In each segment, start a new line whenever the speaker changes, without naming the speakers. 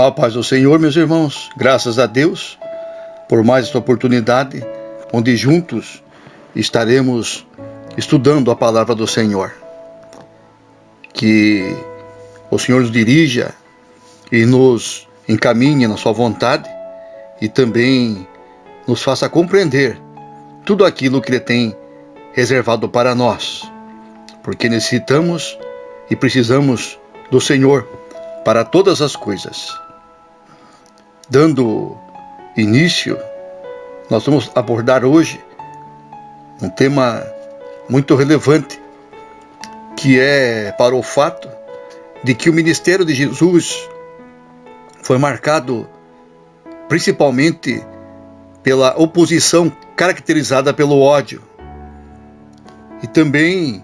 A paz do Senhor, meus irmãos, graças a Deus por mais esta oportunidade, onde juntos estaremos estudando a palavra do Senhor. Que o Senhor nos dirija e nos encaminhe na sua vontade e também nos faça compreender tudo aquilo que Ele tem reservado para nós, porque necessitamos e precisamos do Senhor para todas as coisas. Dando início, nós vamos abordar hoje um tema muito relevante, que é para o fato de que o ministério de Jesus foi marcado principalmente pela oposição caracterizada pelo ódio. E também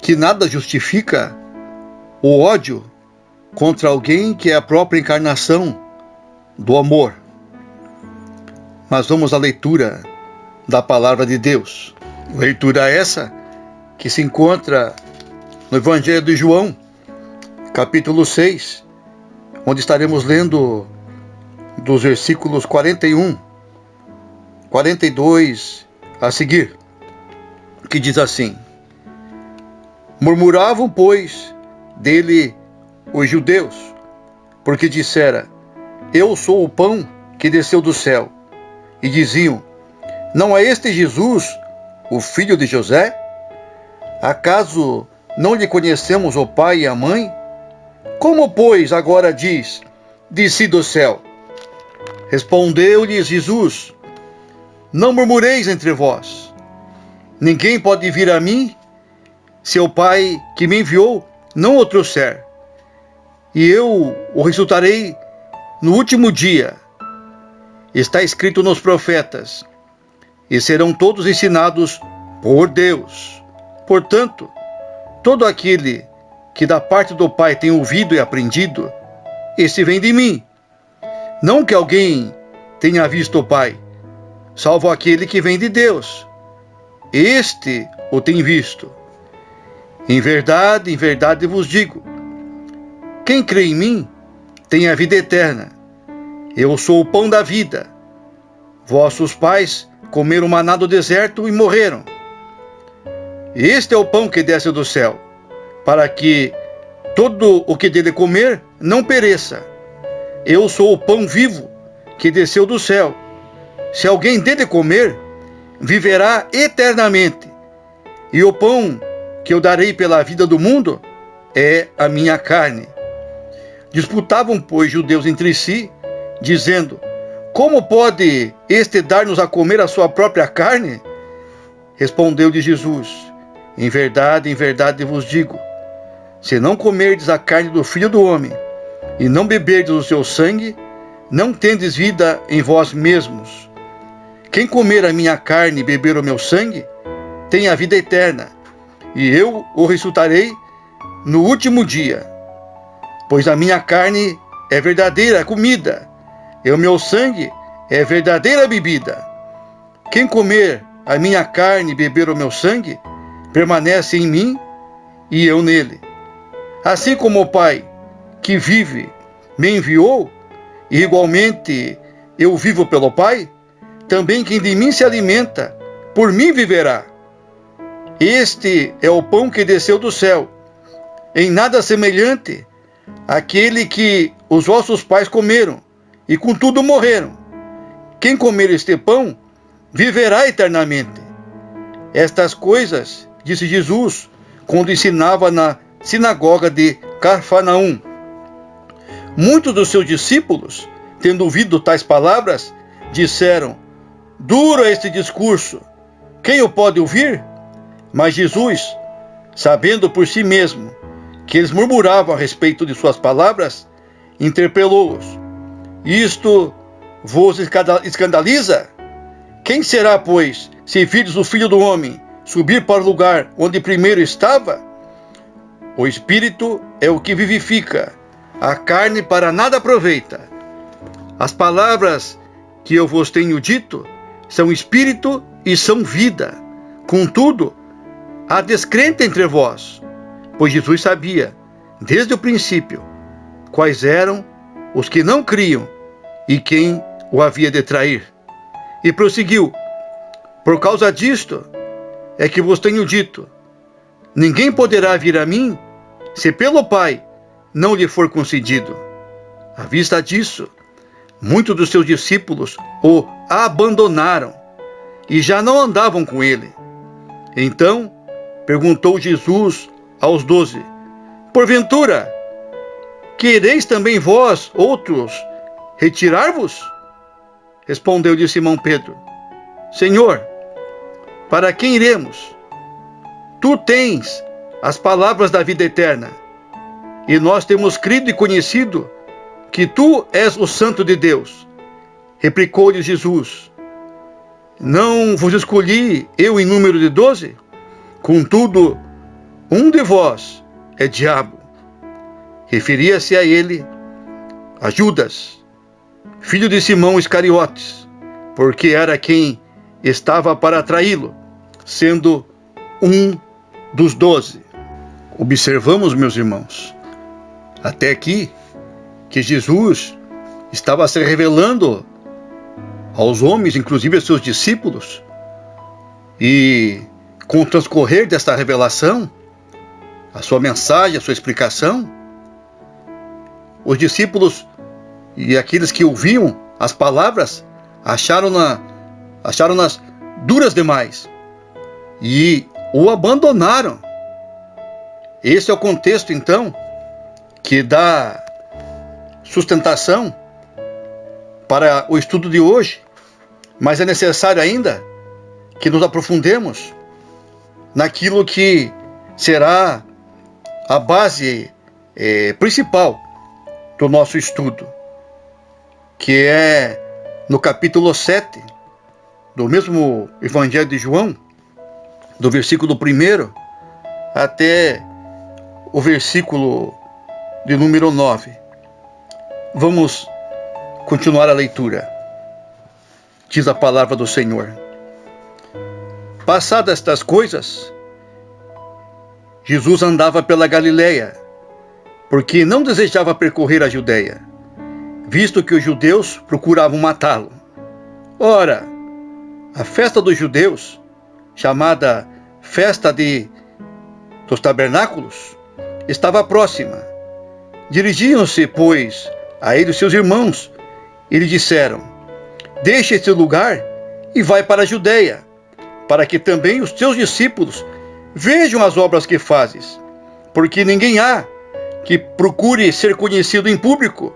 que nada justifica o ódio contra alguém que é a própria encarnação do amor. Mas vamos à leitura da palavra de Deus. Leitura essa que se encontra no Evangelho de João, capítulo 6, onde estaremos lendo dos versículos 41, 42 a seguir, que diz assim: Murmuravam, pois, dele os judeus, porque dissera: Eu sou o pão que desceu do céu. E diziam: Não é este Jesus, o filho de José? Acaso não lhe conhecemos o pai e a mãe? Como, pois, agora diz: Desci do céu? Respondeu-lhes Jesus: Não murmureis entre vós. Ninguém pode vir a mim se o Pai que me enviou não o trouxer. E eu o ressuscitarei no último dia. Está escrito nos profetas: E serão todos ensinados por Deus. Portanto, todo aquele que da parte do Pai tem ouvido e aprendido, esse vem de mim. Não que alguém tenha visto o Pai, salvo aquele que vem de Deus. Este o tem visto. Em verdade vos digo: quem crê em mim tem a vida eterna. Eu sou o pão da vida. Vossos pais comeram maná do deserto e morreram. Este é o pão que desce do céu, para que todo o que dele comer não pereça. Eu sou o pão vivo que desceu do céu. Se alguém dele comer, viverá eternamente. E o pão que eu darei pela vida do mundo é a minha carne. Disputavam, pois, judeus entre si, dizendo: Como pode este dar-nos a comer a sua própria carne? Respondeu-lhe Jesus: Em verdade vos digo, se não comerdes a carne do Filho do Homem, e não beberdes o seu sangue, não tendes vida em vós mesmos. Quem comer a minha carne e beber o meu sangue, tem a vida eterna, e eu o ressuscitarei no último dia. Pois a minha carne é verdadeira comida, e o meu sangue é verdadeira bebida. Quem comer a minha carne e beber o meu sangue, permanece em mim e eu nele. Assim como o Pai, que vive, me enviou, e igualmente eu vivo pelo Pai, também quem de mim se alimenta, por mim viverá. Este é o pão que desceu do céu, em nada semelhante àquele que os vossos pais comeram, e contudo morreram. Quem comer este pão, viverá eternamente. Estas coisas disse Jesus, quando ensinava na sinagoga de Cafarnaum. Muitos dos seus discípulos, tendo ouvido tais palavras, disseram: Duro é este discurso, quem o pode ouvir? Mas Jesus, sabendo por si mesmo que eles murmuravam a respeito de suas palavras, interpelou-os: Isto vos escandaliza? Quem será, pois, se virdes o Filho do Homem subir para o lugar onde primeiro estava? O Espírito é o que vivifica, a carne para nada aproveita. As palavras que eu vos tenho dito são espírito e são vida. Contudo, há descrente entre vós, pois Jesus sabia, desde o princípio, quais eram os que não criam e quem o havia de trair. E prosseguiu: por causa disto é que vos tenho dito, ninguém poderá vir a mim se pelo Pai não lhe for concedido. À vista disso, muitos dos seus discípulos o abandonaram e já não andavam com ele. Então perguntou Jesus aos 12: porventura, quereis também vós, outros, retirar-vos? Respondeu-lhe Simão Pedro: Senhor, para quem iremos? Tu tens as palavras da vida eterna, e nós temos crido e conhecido que tu és o Santo de Deus. Replicou-lhe Jesus: não vos escolhi eu em número de 12? Contudo, um de vós é diabo. Referia-se a ele, a Judas, filho de Simão Iscariotes, porque era quem estava para traí-lo, sendo um dos 12. Observamos, meus irmãos, até aqui, que Jesus estava se revelando aos homens, inclusive aos seus discípulos, e com o transcorrer desta revelação, a sua mensagem, a sua explicação, os discípulos e aqueles que ouviam as palavras acharam-nas duras demais e o abandonaram. Esse é o contexto, então, que dá sustentação para o estudo de hoje, mas é necessário ainda que nos aprofundemos naquilo que será a base principal do nosso estudo, que é no capítulo 7 do mesmo Evangelho de João, do versículo 1 até o versículo de número 9. Vamos continuar a leitura. Diz a palavra do Senhor: passadas estas coisas, Jesus andava pela Galileia, porque não desejava percorrer a Judeia, visto que os judeus procuravam matá-lo. Ora, a festa dos judeus, chamada Festa dos Tabernáculos, estava próxima. Dirigiam-se, pois, a ele seus irmãos, e lhe disseram: deixa este lugar e vai para a Judeia, para que também os teus discípulos vejam as obras que fazes, porque ninguém há que procure ser conhecido em público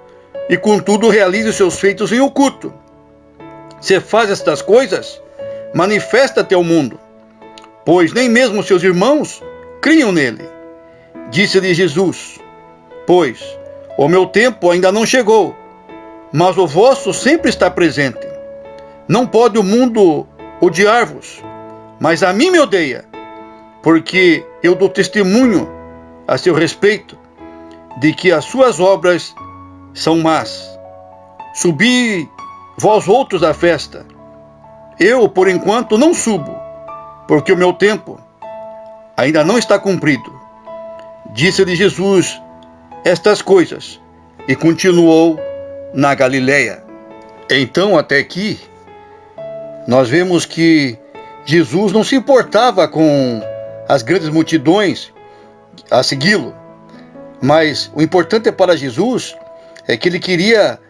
e contudo realize os seus feitos em oculto. Se faz estas coisas, manifesta-te ao mundo, pois nem mesmo seus irmãos criam nele. Disse-lhe Jesus: pois o meu tempo ainda não chegou, mas o vosso sempre está presente. Não pode o mundo odiar-vos, mas a mim me odeia, porque eu dou testemunho a seu respeito de que as suas obras são más. Subi vós outros à festa. Eu, por enquanto, não subo, porque o meu tempo ainda não está cumprido. Disse-lhe Jesus estas coisas e continuou na Galileia. Então, até aqui, nós vemos que Jesus não se importava com as grandes multidões a segui-lo, mas o importante para Jesus é que ele queria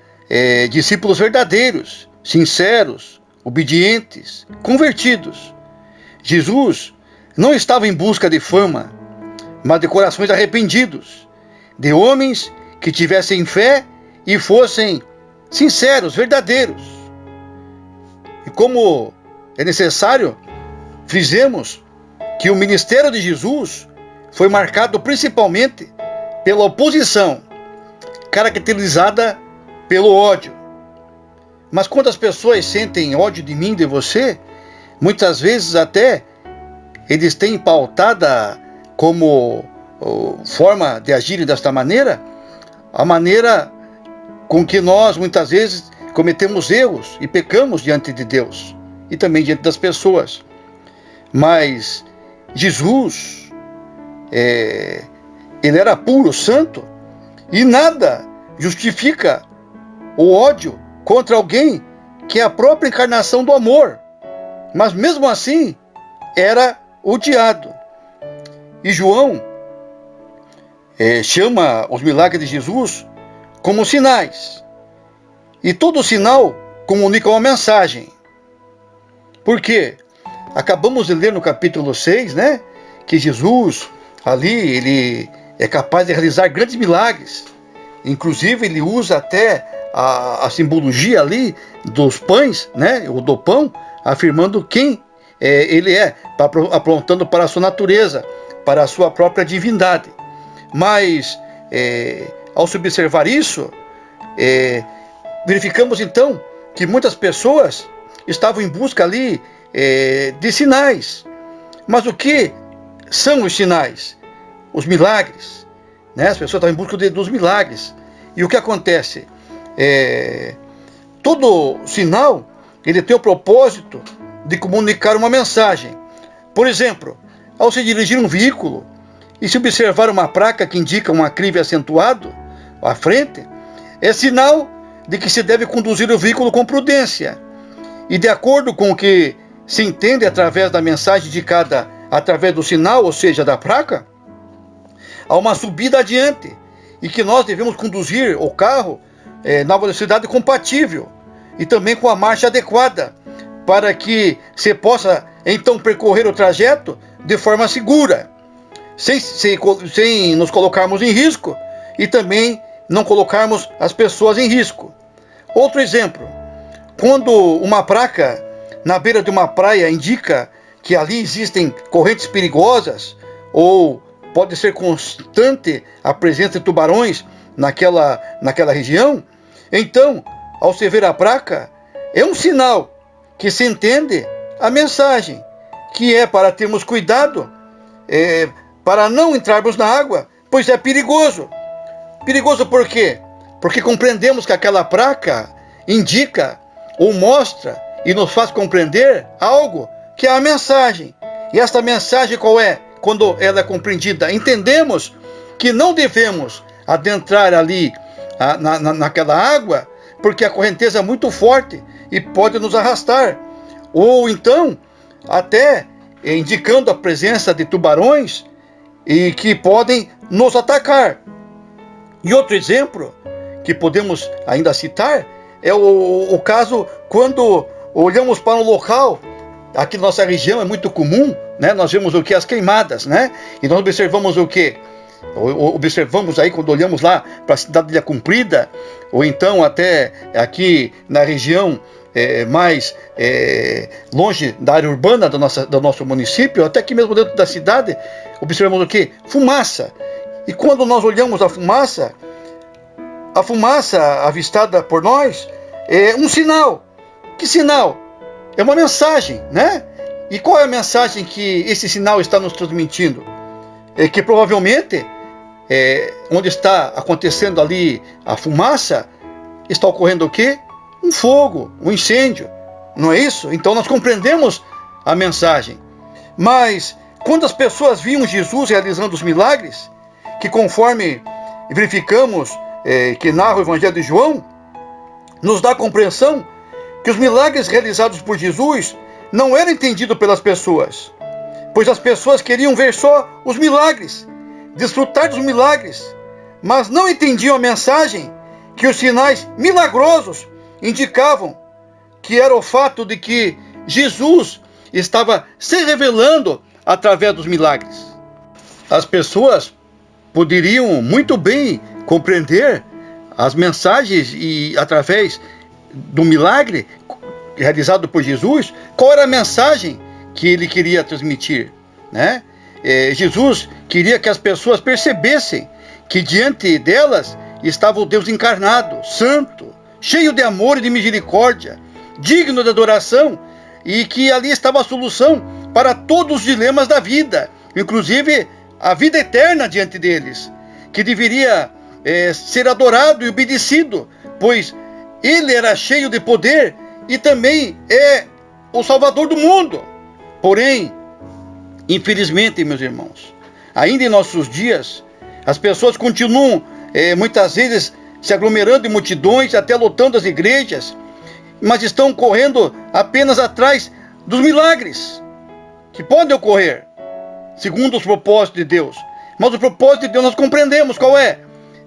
discípulos verdadeiros, sinceros, obedientes, convertidos. Jesus não estava em busca de fama, mas de corações arrependidos, de homens que tivessem fé e fossem sinceros, verdadeiros. E como é necessário, frisemos que o ministério de Jesus foi marcado principalmente pela oposição, caracterizada pelo ódio. Mas quando as pessoas sentem ódio de mim, de você, muitas vezes até eles têm pautada como forma de agir desta maneira, a maneira com que nós muitas vezes cometemos erros e pecamos diante de Deus e também diante das pessoas. Mas Jesus, ele era puro, santo, e nada justifica o ódio contra alguém que é a própria encarnação do amor, mas mesmo assim era odiado. E João chama os milagres de Jesus como sinais. E todo sinal comunica uma mensagem. Por quê? Acabamos de ler no capítulo 6, né? Que Jesus, ali, ele é capaz de realizar grandes milagres. Inclusive, ele usa até a simbologia ali dos pães, né? Ou do pão, afirmando quem ele é, apontando para a sua natureza, para a sua própria divindade. Mas, ao se observar isso, verificamos então que muitas pessoas estavam em busca ali de sinais. Mas o que são os sinais? Os milagres, né? As pessoas estavam em busca dos milagres. E o que acontece? Todo sinal, ele tem o propósito de comunicar uma mensagem. Por exemplo, ao se dirigir um veículo e se observar uma placa que indica um aclive acentuado à frente, é sinal de que se deve conduzir o veículo com prudência. E de acordo com o que se entende através da mensagem indicada através do sinal, ou seja, da placa, há uma subida adiante e que nós devemos conduzir o carro na velocidade compatível e também com a marcha adequada, para que se possa então percorrer o trajeto de forma segura, sem nos colocarmos em risco e também não colocarmos as pessoas em risco. Outro exemplo, quando uma placa na beira de uma praia indica que ali existem correntes perigosas ou pode ser constante a presença de tubarões naquela região, então, ao se ver a placa, é um sinal que se entende a mensagem, que é para termos cuidado, para não entrarmos na água, pois é perigoso. Perigoso por quê? Porque compreendemos que aquela placa indica ou mostra e nos faz compreender algo que é a mensagem. E esta mensagem qual é? Quando ela é compreendida, entendemos que não devemos adentrar ali naquela água, porque a correnteza é muito forte e pode nos arrastar. Ou então, até indicando a presença de tubarões e que podem nos atacar. E outro exemplo que podemos ainda citar é o caso quando olhamos para um local, aqui na nossa região é muito comum, né? Nós vemos o que? As queimadas, né? E nós observamos o que? Observamos aí quando olhamos lá para a cidade de Ilha Comprida, ou então até aqui na região mais longe da área urbana do nosso município, até aqui mesmo dentro da cidade, observamos o que? Fumaça. E quando nós olhamos a fumaça avistada por nós é um sinal. Que sinal? É uma mensagem, né? E qual é a mensagem que esse sinal está nos transmitindo? É que provavelmente, onde está acontecendo ali a fumaça, está ocorrendo o quê? Um fogo, um incêndio, não é isso? Então nós compreendemos a mensagem. Mas quando as pessoas viam Jesus realizando os milagres, que conforme verificamos que narra o Evangelho de João, nos dá a compreensão que os milagres realizados por Jesus não eram entendidos pelas pessoas, pois as pessoas queriam ver só os milagres, desfrutar dos milagres, mas não entendiam a mensagem que os sinais milagrosos indicavam, que era o fato de que Jesus estava se revelando através dos milagres. As pessoas poderiam muito bem compreender as mensagens e através do milagre realizado por Jesus, qual era a mensagem que ele queria transmitir, né? Jesus queria que as pessoas percebessem que diante delas estava o Deus encarnado, santo, cheio de amor e de misericórdia, digno de adoração, e que ali estava a solução para todos os dilemas da vida, inclusive a vida eterna diante deles, que deveria ser adorado e obedecido, pois ele era cheio de poder e também é o Salvador do mundo. Porém, infelizmente, meus irmãos, ainda em nossos dias, as pessoas continuam muitas vezes se aglomerando em multidões, até lotando as igrejas, mas estão correndo apenas atrás dos milagres que podem ocorrer, segundo os propósitos de Deus. Mas o propósito de Deus nós compreendemos qual é?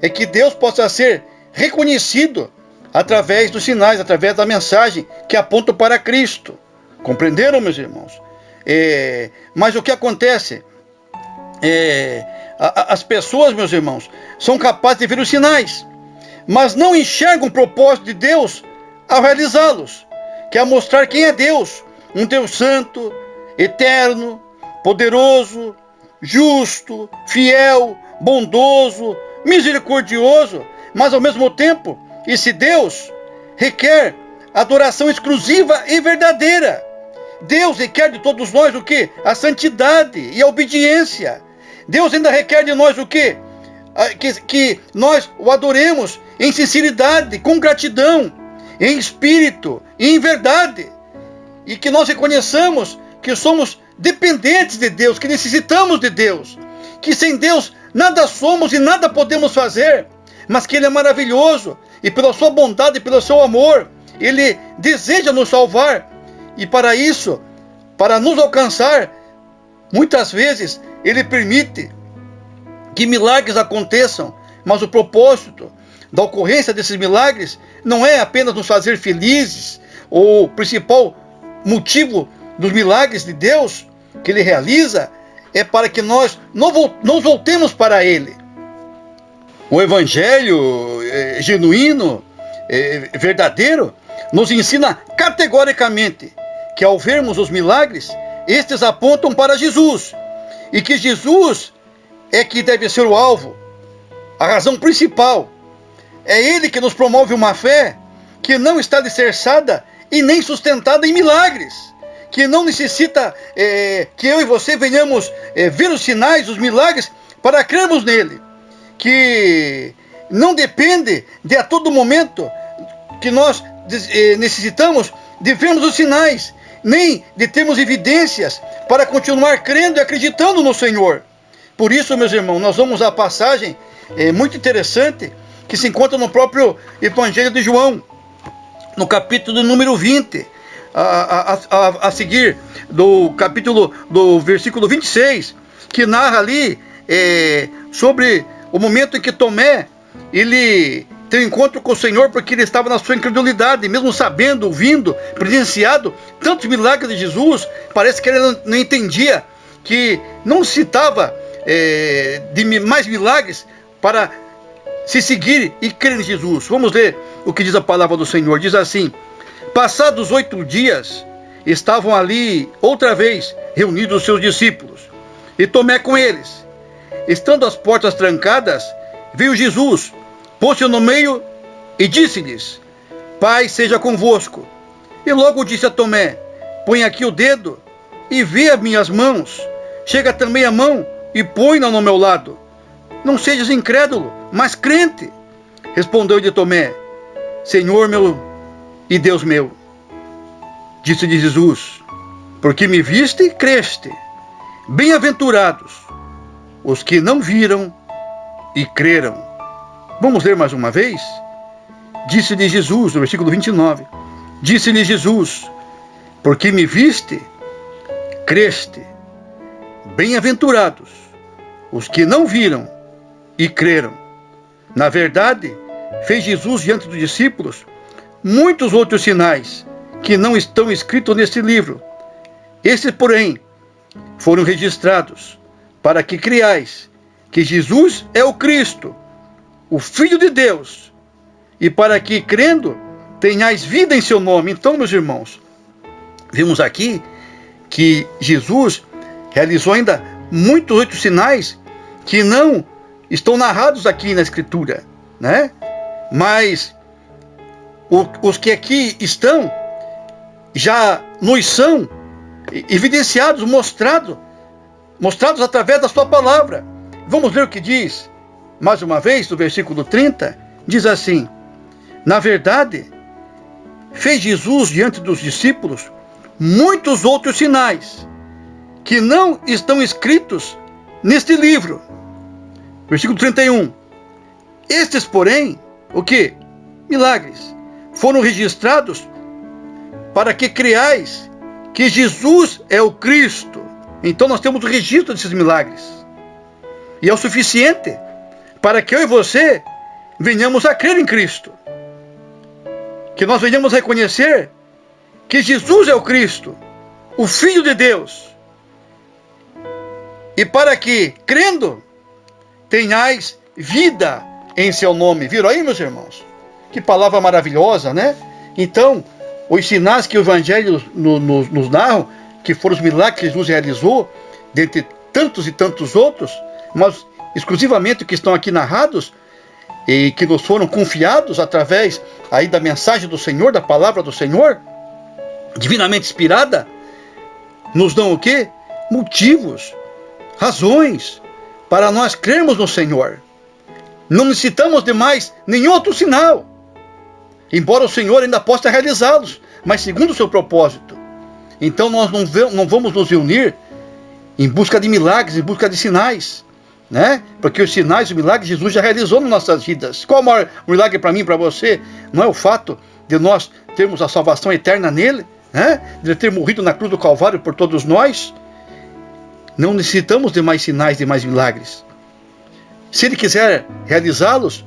É que Deus possa ser reconhecido através dos sinais, através da mensagem que apontam para Cristo. Compreenderam, meus irmãos? Mas o que acontece? As pessoas, meus irmãos, são capazes de ver os sinais, mas não enxergam o propósito de Deus ao realizá-los, que é mostrar quem é Deus, um Deus santo, eterno, poderoso, justo, fiel, bondoso, misericordioso, mas ao mesmo tempo, esse Deus requer adoração exclusiva e verdadeira. Deus requer de todos nós o quê? A santidade e a obediência. Deus ainda requer de nós o quê? Que nós o adoremos em sinceridade, com gratidão, em espírito e em verdade. E que nós reconheçamos que somos dependentes de Deus, que necessitamos de Deus, que sem Deus nada somos e nada podemos fazer, mas que Ele é maravilhoso, e pela sua bondade e pelo seu amor, Ele deseja nos salvar, e para isso, para nos alcançar, muitas vezes Ele permite que milagres aconteçam, mas o propósito da ocorrência desses milagres não é apenas nos fazer felizes, ou o principal motivo dos milagres de Deus que Ele realiza é para que nós nos voltemos para Ele. O Evangelho genuíno, verdadeiro, nos ensina categoricamente que ao vermos os milagres, estes apontam para Jesus, e que Jesus é que deve ser o alvo, a razão principal. É Ele que nos promove uma fé que não está alicerçada e nem sustentada em milagres, que não necessita que eu e você venhamos ver os sinais, os milagres, para crermos nele, que não depende de a todo momento que nós necessitamos de vermos os sinais, nem de termos evidências para continuar crendo e acreditando no Senhor. Por isso, meus irmãos, nós vamos à passagem muito interessante que se encontra no próprio Evangelho de João, no capítulo número 20, a seguir do capítulo, do versículo 26, que narra ali sobre o momento em que Tomé, ele tem um encontro com o Senhor, porque ele estava na sua incredulidade, mesmo sabendo, ouvindo, presenciado tantos milagres de Jesus, parece que ele não entendia que não citava de mais milagres para se seguir e crer em Jesus. Vamos ler o que diz a palavra do Senhor. Diz assim: passados 8 dias, estavam ali outra vez reunidos os seus discípulos, e Tomé com eles. Estando as portas trancadas, veio Jesus, pôs-se no meio e disse-lhes: Pai seja convosco. E logo disse a Tomé: põe aqui o dedo e vê as minhas mãos. Chega também a mão e põe-na no meu lado. Não sejas incrédulo, mas crente. Respondeu-lhe Tomé: Senhor meu e Deus meu. Disse-lhe Jesus: porque me viste e creste. Bem-aventurados os que não viram e creram. Vamos ler mais uma vez? Disse-lhe Jesus, no versículo 29. Disse-lhe Jesus: porque me viste, creste. Bem-aventurados os que não viram e creram. Na verdade, fez Jesus diante dos discípulos muitos outros sinais que não estão escritos neste livro. Estes, porém, foram registrados para que creiais que Jesus é o Cristo, o Filho de Deus, e para que, crendo, tenhais vida em seu nome. Então, meus irmãos, vimos aqui que Jesus realizou ainda muitos outros sinais que não estão narrados aqui na Escritura, né? Mas os que aqui estão já nos são evidenciados, mostrados através da sua palavra. Vamos ver o que diz, mais uma vez, no versículo 30, diz assim: na verdade, fez Jesus diante dos discípulos muitos outros sinais, que não estão escritos neste livro. Versículo 31. Estes, porém, o quê? Milagres. Foram registrados para que creiais que Jesus é o Cristo. Então nós temos o registro desses milagres. E é o suficiente para que eu e você venhamos a crer em Cristo. Que nós venhamos a reconhecer que Jesus é o Cristo, o Filho de Deus. E para que, crendo, tenhais vida em seu nome. Viram aí, meus irmãos? Que palavra maravilhosa, né? Então, os sinais que o Evangelho nos narram, que foram os milagres que Jesus realizou, dentre tantos e tantos outros, mas exclusivamente que estão aqui narrados, e que nos foram confiados através aí da mensagem do Senhor, da palavra do Senhor, divinamente inspirada, nos dão o quê? Motivos, razões, para nós crermos no Senhor. Não necessitamos de mais nenhum outro sinal, embora o Senhor ainda possa realizá-los, mas segundo o seu propósito. Então nós não vamos nos reunir em busca de milagres, em busca de sinais, né? Porque os sinais e os milagres Jesus já realizou nas nossas vidas. Qual o maior milagre para mim e para você? Não é o fato de nós termos a salvação eterna nele, né? De ter morrido na cruz do Calvário por todos nós. Não necessitamos de mais sinais, de mais milagres. Se ele quiser realizá-los,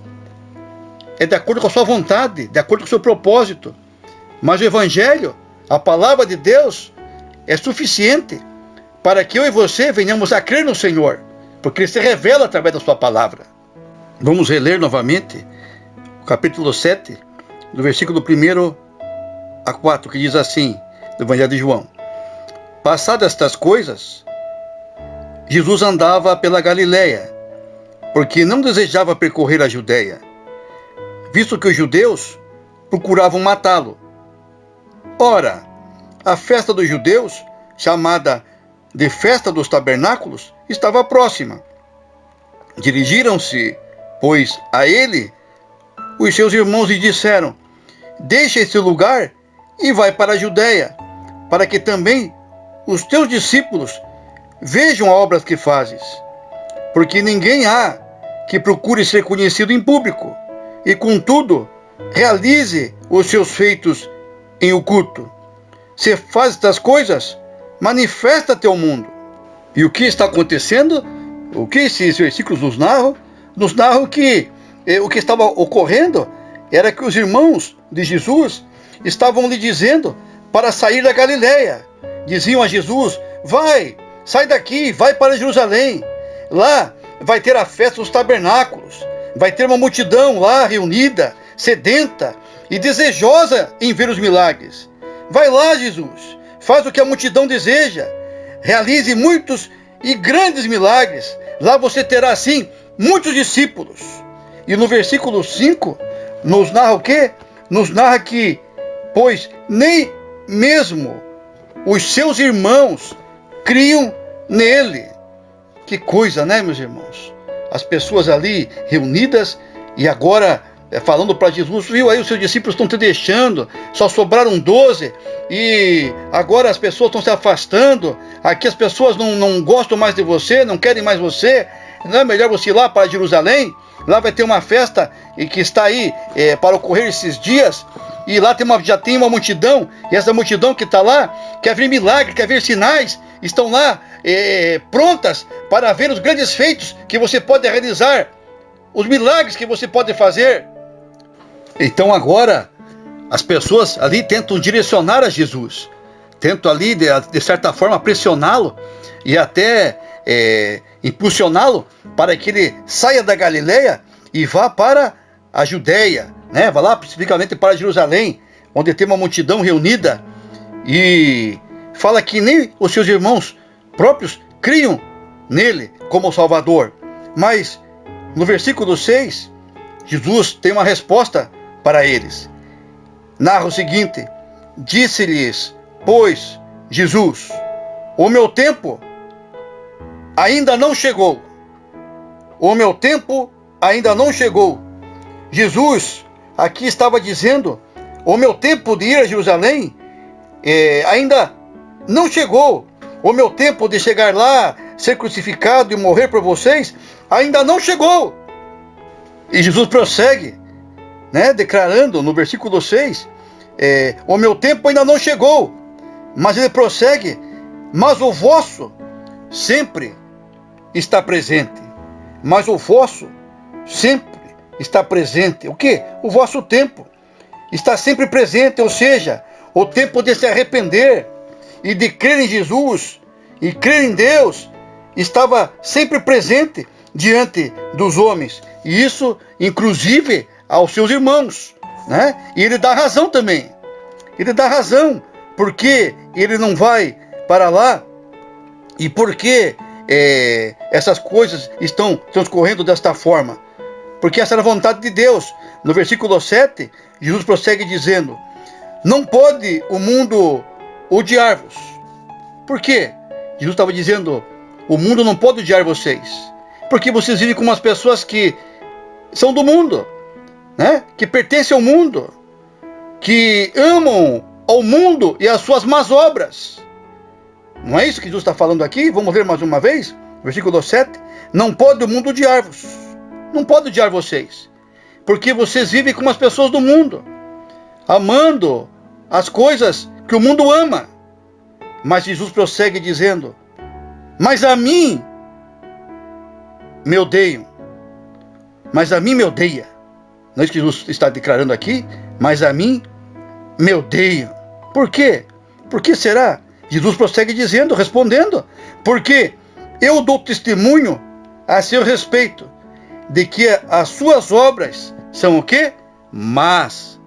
é de acordo com a sua vontade, de acordo com o seu propósito. Mas o Evangelho, a palavra de Deus, é suficiente para que eu e você venhamos a crer no Senhor, porque ele se revela através da sua palavra. Vamos reler novamente o capítulo 7, do versículo 1 a 4, que diz assim, do Evangelho de João. Passadas estas coisas, Jesus andava pela Galileia, porque não desejava percorrer a Judeia, visto que os judeus procuravam matá-lo. Ora, a festa dos judeus, chamada de Festa dos Tabernáculos, estava próxima. Dirigiram-se, pois, a ele, os seus irmãos lhe disseram, deixa esse lugar e vai para a Judeia, para que também os teus discípulos vejam as obras que fazes. Porque ninguém há que procure ser conhecido em público, e contudo, realize os seus feitos em oculto. Se faz estas coisas, manifesta-te ao mundo. E o que está acontecendo? O que esses versículos nos narram? Nos narram que o que estava ocorrendo era que os irmãos de Jesus estavam lhe dizendo para sair da Galileia. Diziam a Jesus, vai, sai daqui, vai para Jerusalém. Lá vai ter a festa dos tabernáculos. Vai ter uma multidão lá reunida, sedenta e desejosa em ver os milagres. Vai lá, Jesus, faz o que a multidão deseja. Realize muitos e grandes milagres. Lá você terá, assim, muitos discípulos. E no versículo 5, nos narra o quê? Nos narra que, pois nem mesmo os seus irmãos criam nele. Que coisa, né, meus irmãos? As pessoas ali reunidas e agora falando para Jesus, viu, aí os seus discípulos estão te deixando, só sobraram 12 e agora as pessoas estão se afastando, aqui as pessoas não gostam mais de você, não querem mais você, não é melhor você ir lá para Jerusalém? Lá vai ter uma festa que está aí para ocorrer esses dias, e lá já tem uma multidão, e essa multidão que está lá, quer ver milagre, quer ver sinais, estão lá prontas para ver os grandes feitos que você pode realizar, os milagres que você pode fazer. Então agora, as pessoas ali tentam direcionar a Jesus, tentam ali, de certa forma, pressioná-lo e até impulsioná-lo para que ele saia da Galileia e vá para a Judeia, né? Vá lá especificamente para Jerusalém, onde tem uma multidão reunida, e fala que nem os seus irmãos próprios criam nele como Salvador. Mas no versículo 6, Jesus tem uma resposta para eles. Narra o seguinte, disse-lhes, pois, Jesus, o meu tempo ainda não chegou. O meu tempo ainda não chegou. Jesus aqui estava dizendo, o meu tempo de ir a Jerusalém ainda não chegou. O meu tempo de chegar lá, ser crucificado e morrer por vocês, ainda não chegou. E Jesus prossegue né, declarando no versículo 6, o meu tempo ainda não chegou, mas ele prossegue, mas o vosso sempre está presente. Mas o vosso sempre está presente. O quê? O vosso tempo está sempre presente, ou seja, o tempo de se arrepender e de crer em Jesus e crer em Deus estava sempre presente diante dos homens. E isso, inclusive, aos seus irmãos, né? E ele dá razão também. Ele dá razão, porque ele não vai para lá e porque essas coisas estão transcorrendo desta forma. Porque essa era a vontade de Deus. No versículo 7, Jesus prossegue dizendo, não pode o mundo odiar-vos. Por quê? Jesus estava dizendo, o mundo não pode odiar vocês, porque vocês vivem com umas pessoas que são do mundo, né? Que pertencem ao mundo, que amam ao mundo e às suas más obras. Não é isso que Jesus está falando aqui? Vamos ler mais uma vez, versículo 7. Não pode o mundo odiar-vos, não pode odiar vocês, porque vocês vivem como as pessoas do mundo, amando as coisas que o mundo ama. Mas Jesus prossegue dizendo, mas a mim me odeiam, mas a mim me odeia. Não é isso que Jesus está declarando aqui? Mas a mim me odeiam. Por quê? Por que será? Jesus prossegue dizendo, respondendo, porque eu dou testemunho a seu respeito, de que as suas obras são o quê? Mas,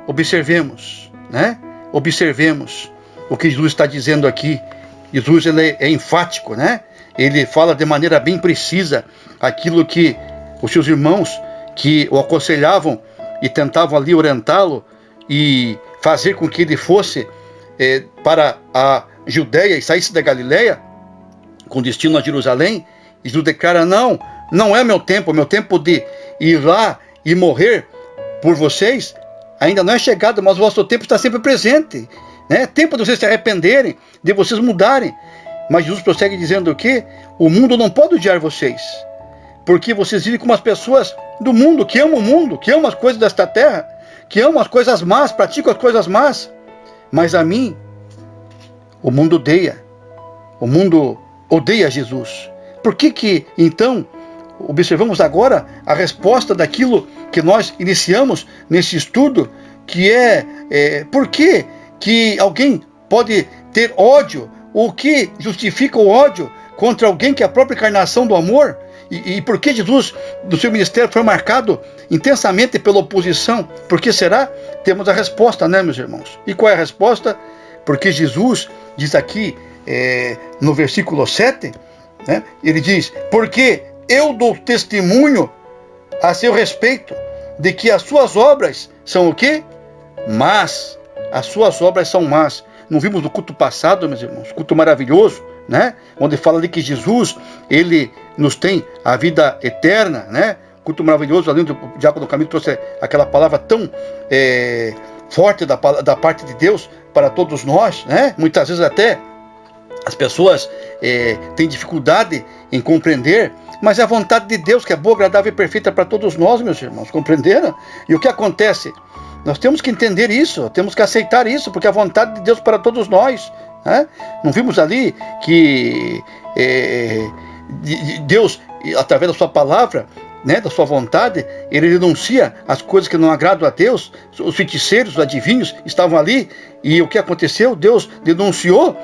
observemos, né? Observemos o que Jesus está dizendo aqui. Jesus, ele é enfático, né? Ele fala de maneira bem precisa aquilo que os seus irmãos que o aconselhavam e tentavam ali orientá-lo e fazer com que ele fosse para a Judéia e saísse da Galileia com destino a Jerusalém. Jesus declara, não é meu tempo de ir lá e morrer por vocês ainda não é chegado, mas o vosso tempo está sempre presente, né? Tempo de vocês se arrependerem, de vocês mudarem. Mas Jesus prossegue dizendo que o mundo não pode odiar vocês, porque vocês vivem como as pessoas do mundo, que amam o mundo, que amam as coisas desta terra, que amam as coisas más, praticam as coisas más. Mas a mim, o mundo odeia Jesus. Por que então, observamos agora a resposta daquilo que nós iniciamos nesse estudo, que por que alguém pode ter ódio, o que justifica o ódio contra alguém que é a própria encarnação do amor, e por que Jesus, do seu ministério, foi marcado intensamente pela oposição? Por que será? Temos a resposta, né, meus irmãos? E qual é a resposta? Porque Jesus diz aqui, no versículo 7, né, ele diz, porque eu dou testemunho a seu respeito, de que as suas obras são o quê? Mas as suas obras são más. Não vimos no culto passado, meus irmãos, culto maravilhoso, né? Onde fala de que Jesus, ele nos tem a vida eterna, né? Culto maravilhoso, ali onde o diácono Camilo trouxe aquela palavra tão forte da parte de Deus para todos nós, né? Muitas vezes até as pessoas têm dificuldade em compreender, mas é a vontade de Deus que é boa, agradável e perfeita para todos nós, meus irmãos, compreenderam? E o que acontece? Nós temos que entender isso, temos que aceitar isso, porque é a vontade de Deus para todos nós, né? Não vimos ali que Deus, através da sua palavra, né, da sua vontade, ele denuncia as coisas que não agradam a Deus. Os feiticeiros, os adivinhos estavam ali, e o que aconteceu? Deus denunciou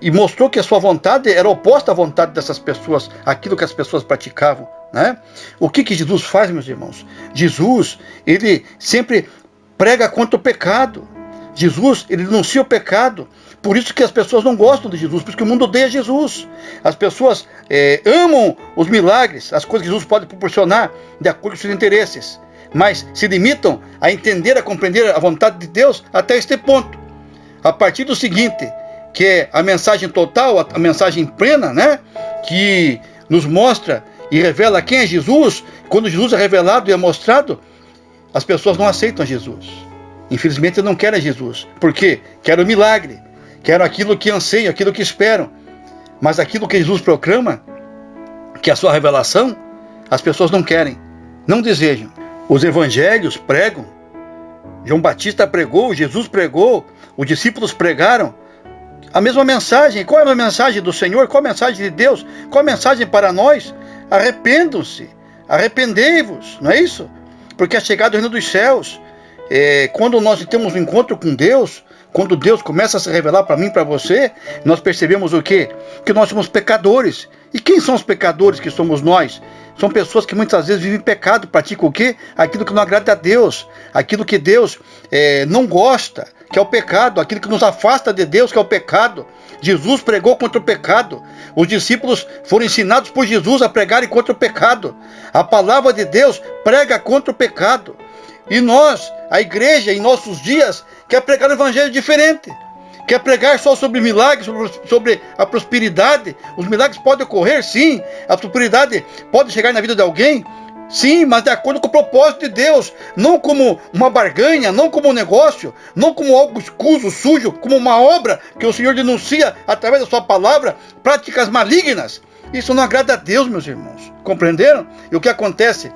e mostrou que a sua vontade era oposta à vontade dessas pessoas, aquilo que as pessoas praticavam, né? O que Jesus faz, meus irmãos? Jesus, ele sempre prega contra o pecado. Jesus, ele denuncia o pecado. Por isso que as pessoas não gostam de Jesus, porque o mundo odeia Jesus. As pessoas amam os milagres, as coisas que Jesus pode proporcionar de acordo com seus interesses, mas se limitam a entender, a compreender a vontade de Deus até este ponto. A partir do seguinte, que é a mensagem total, a mensagem plena, né? Que nos mostra e revela quem é Jesus. Quando Jesus é revelado e é mostrado, as pessoas não aceitam Jesus. Infelizmente não querem Jesus. Por quê? Querem o milagre, querem aquilo que anseiam, aquilo que esperam. Mas aquilo que Jesus proclama, que é a sua revelação, as pessoas não querem, não desejam. Os evangelhos pregam, João Batista pregou, Jesus pregou, os discípulos pregaram a mesma mensagem. Qual é a mensagem do Senhor? Qual a mensagem de Deus? Qual a mensagem para nós? Arrependam-se, arrependei-vos, não é isso? Porque é chegado o reino dos céus. Quando nós temos um encontro com Deus, quando Deus começa a se revelar para mim e para você, nós percebemos o quê? Que nós somos pecadores. E quem são os pecadores que somos nós? São pessoas que muitas vezes vivem pecado, praticam o quê? Aquilo que não agrada a Deus, aquilo que Deus não gosta, que é o pecado, aquilo que nos afasta de Deus, que é o pecado. Jesus pregou contra o pecado. Os discípulos foram ensinados por Jesus a pregarem contra o pecado. A palavra de Deus prega contra o pecado. E nós, a igreja, em nossos dias, quer pregar um evangelho diferente. Quer pregar só sobre milagres, sobre a prosperidade. Os milagres podem ocorrer, sim. A prosperidade pode chegar na vida de alguém, sim, mas de acordo com o propósito de Deus. Não como uma barganha, não como um negócio, não como algo escuso, sujo, como uma obra que o Senhor denuncia através da sua palavra, práticas malignas. Isso não agrada a Deus, meus irmãos. Compreenderam? E o que acontece?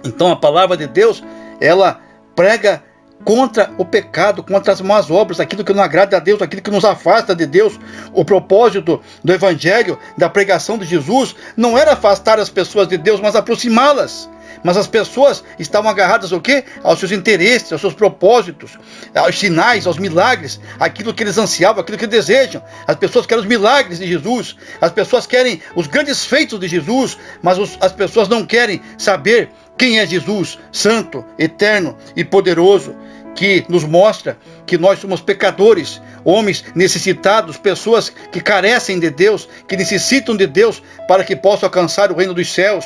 Então a palavra de Deus, ela prega contra o pecado, contra as más obras, aquilo que não agrada a Deus, aquilo que nos afasta de Deus. O propósito do evangelho, da pregação de Jesus, não era afastar as pessoas de Deus, mas aproximá-las. Mas as pessoas estavam agarradas ao quê? Aos seus interesses, aos seus propósitos, aos sinais, aos milagres, aquilo que eles ansiavam, aquilo que desejam. As pessoas querem os milagres de Jesus, as pessoas querem os grandes feitos de Jesus, mas as pessoas não querem saber quem é Jesus, santo, eterno e poderoso, que nos mostra que nós somos pecadores, homens necessitados, pessoas que carecem de Deus, que necessitam de Deus para que possam alcançar o reino dos céus.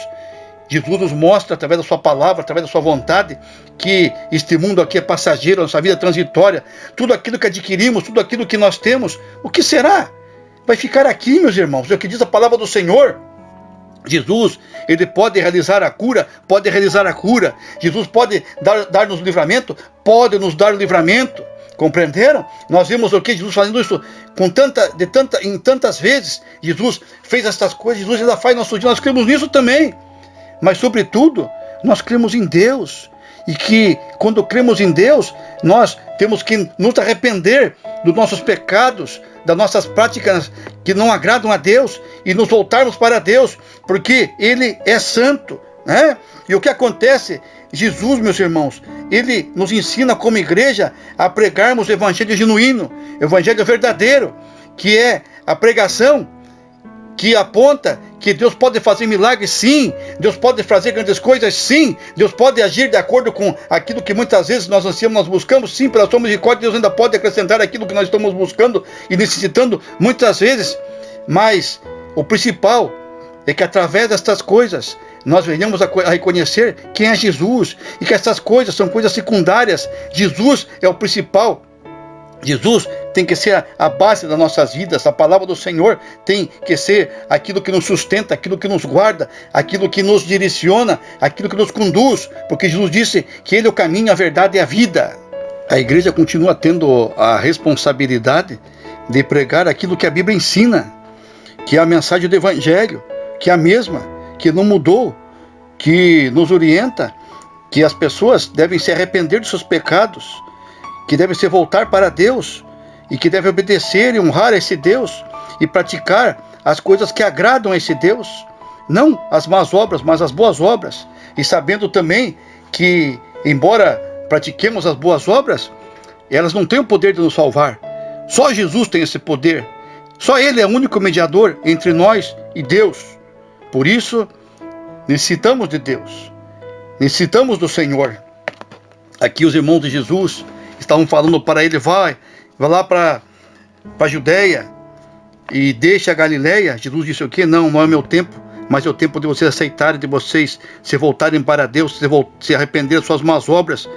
Jesus nos mostra, através da sua palavra, através da sua vontade, que este mundo aqui é passageiro, nossa vida é transitória. Tudo aquilo que adquirimos, tudo aquilo que nós temos, o que será? Vai ficar aqui, meus irmãos. É o que diz a palavra do Senhor. Jesus, ele pode realizar a cura, pode realizar a cura. Jesus pode dar-nos livramento, pode nos dar o livramento. Compreenderam? Nós vimos o que Jesus fazendo isso em tantas vezes. Jesus fez essas coisas, Jesus ainda faz nosso dia, nós cremos nisso também. Mas sobretudo, nós cremos em Deus. E que quando cremos em Deus, nós temos que nos arrepender dos nossos pecados, das nossas práticas que não agradam a Deus, e nos voltarmos para Deus, porque Ele é santo, né? E o que acontece? Jesus, meus irmãos, Ele nos ensina como igreja a pregarmos o evangelho genuíno, o evangelho verdadeiro, que é a pregação que aponta que Deus pode fazer milagres, sim. Deus pode fazer grandes coisas, sim. Deus pode agir de acordo com aquilo que muitas vezes nós ansiamos, nós buscamos, sim. Pela sua misericórdia, Deus ainda pode acrescentar aquilo que nós estamos buscando e necessitando muitas vezes. Mas o principal é que através destas coisas nós venhamos a reconhecer quem é Jesus, e que essas coisas são coisas secundárias. Jesus é o principal. Jesus tem que ser a base das nossas vidas. A palavra do Senhor tem que ser aquilo que nos sustenta, aquilo que nos guarda, aquilo que nos direciona, aquilo que nos conduz, porque Jesus disse que Ele é o caminho, a verdade e a vida. A igreja continua tendo a responsabilidade de pregar aquilo que a Bíblia ensina, que é a mensagem do Evangelho, que é a mesma, que não mudou, que nos orienta, que as pessoas devem se arrepender dos seus pecados, que devem se voltar para Deus, e que devem obedecer e honrar a esse Deus, e praticar as coisas que agradam a esse Deus, não as más obras, mas as boas obras, e sabendo também que, embora pratiquemos as boas obras, elas não têm o poder de nos salvar. Só Jesus tem esse poder, só Ele é o único mediador entre nós e Deus. Por isso, necessitamos de Deus, necessitamos do Senhor. Aqui os irmãos de Jesus estavam falando para ele, vai lá para a Judeia e deixa a Galileia. Jesus disse o quê? Não é meu tempo, mas é o tempo de vocês aceitarem, de vocês se voltarem para Deus, se arrependerem das suas más obras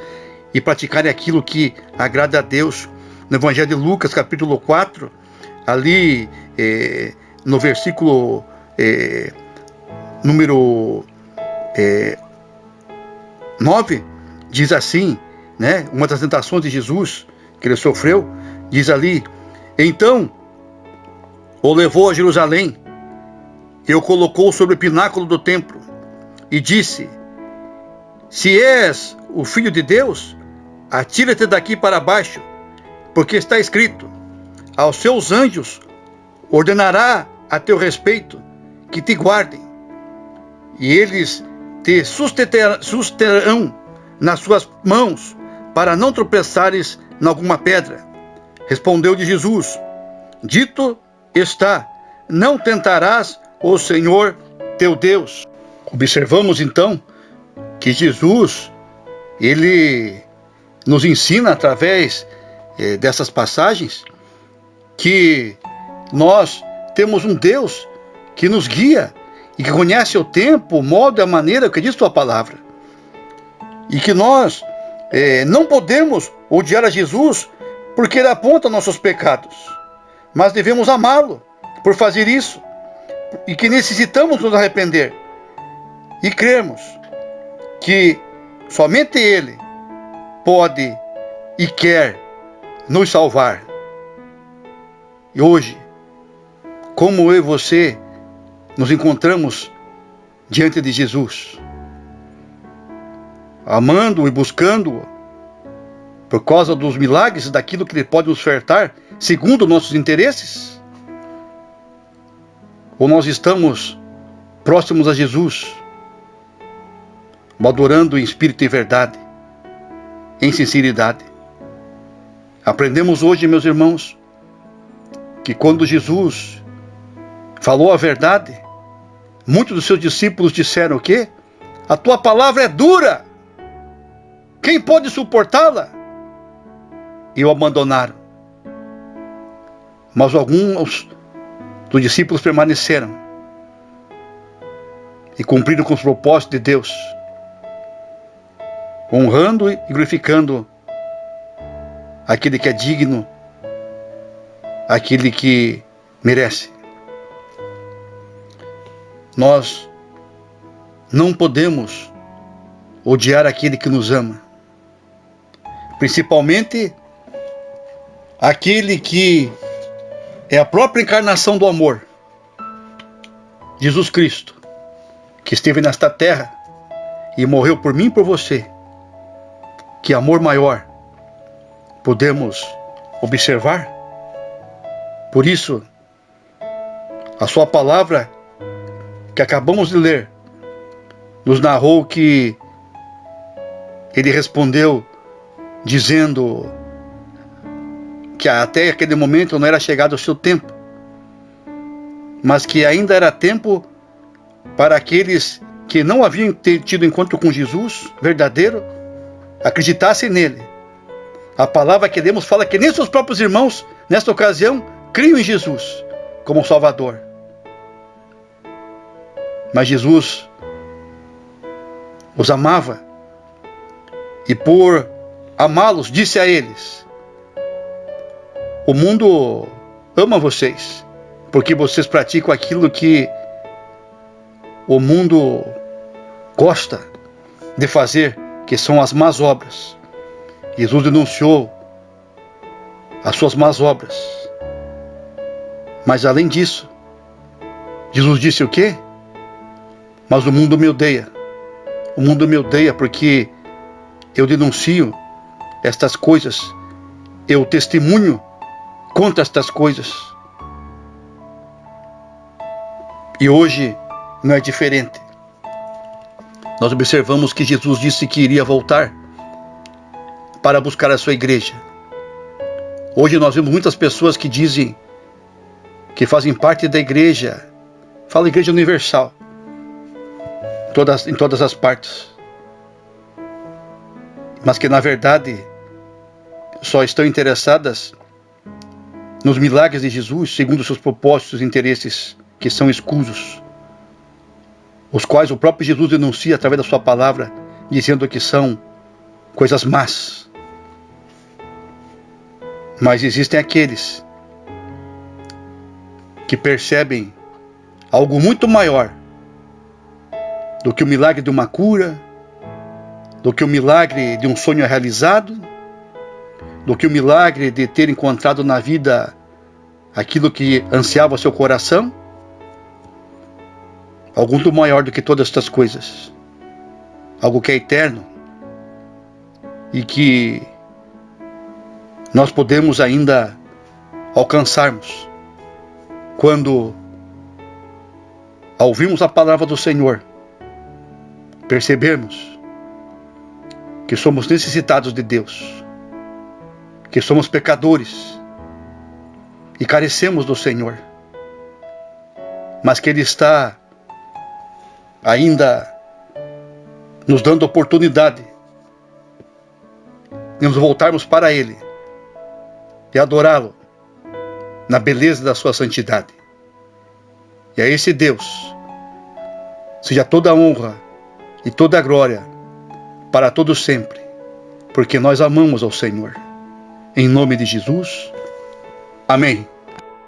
e praticarem aquilo que agrada a Deus. No Evangelho de Lucas, capítulo 4, ali no versículo número 9, diz assim, né? Uma das tentações de Jesus que ele sofreu, diz ali: então o levou a Jerusalém e o colocou sobre o pináculo do templo e disse: Se és o Filho de Deus, atira-te daqui para baixo, porque está escrito: aos seus anjos ordenará a teu respeito que te guardem, e eles te susterão nas suas mãos, para não tropeçares em alguma pedra. Respondeu-lhe Jesus: dito está, não tentarás o Senhor teu Deus. Observamos então que Jesus, ele nos ensina através dessas passagens que nós temos um Deus que nos guia e que conhece o tempo, o modo e a maneira que diz sua palavra. E que nós não podemos odiar a Jesus porque ele aponta nossos pecados, mas devemos amá-lo por fazer isso, e que necessitamos nos arrepender e crermos que somente ele pode e quer nos salvar. E hoje, como eu e você nos encontramos diante de Jesus, amando e buscando-o por causa dos milagres, daquilo que ele pode nos ofertar segundo nossos interesses? Ou nós estamos próximos a Jesus, adorando em espírito e verdade, em sinceridade? Aprendemos hoje, meus irmãos, que quando Jesus falou a verdade, muitos dos seus discípulos disseram o quê? A tua palavra é dura, quem pode suportá-la? E o abandonaram. Mas alguns dos discípulos permaneceram e cumpriram com os propósitos de Deus, honrando e glorificando aquele que é digno, aquele que merece. Nós não podemos odiar aquele que nos ama, principalmente aquele que é a própria encarnação do amor, Jesus Cristo, que esteve nesta terra e morreu por mim e por você. Que amor maior podemos observar? Por isso, a sua palavra que acabamos de ler nos narrou que ele respondeu dizendo que até aquele momento não era chegado o seu tempo, mas que ainda era tempo para aqueles que não haviam tido encontro com Jesus verdadeiro, acreditassem nele. A palavra que lemos fala que nem seus próprios irmãos, nesta ocasião, criam em Jesus como Salvador. Mas Jesus os amava, e por amá-los, disse a eles: o mundo ama vocês, porque vocês praticam aquilo que o mundo gosta de fazer, que são as más obras. Jesus denunciou as suas más obras. Mas além disso, Jesus disse o quê? Mas o mundo me odeia. O mundo me odeia porque eu denuncio estas coisas, eu testemunho contra estas coisas. E hoje não é diferente. Nós observamos que Jesus disse que iria voltar para buscar a sua igreja. Hoje nós vemos muitas pessoas que dizem que fazem parte da igreja, fala Igreja Universal, em todas as partes, mas que na verdade só estão interessadas nos milagres de Jesus, segundo seus propósitos e interesses que são escusos, os quais o próprio Jesus denuncia através da sua palavra, dizendo que são coisas más. Mas existem aqueles que percebem algo muito maior do que o milagre de uma cura, do que o milagre de um sonho realizado, do que o milagre de ter encontrado na vida aquilo que ansiava seu coração. Algo muito maior do que todas estas coisas algo que é eterno e que nós podemos ainda alcançarmos quando, ao ouvirmos a palavra do Senhor, percebermos que somos necessitados de Deus, que somos pecadores e carecemos do Senhor, mas que Ele está ainda nos dando oportunidade de nos voltarmos para Ele e adorá-lo na beleza da sua santidade. E a esse Deus seja toda a honra e toda a glória para todos sempre, porque nós amamos ao Senhor. Em nome de Jesus, amém.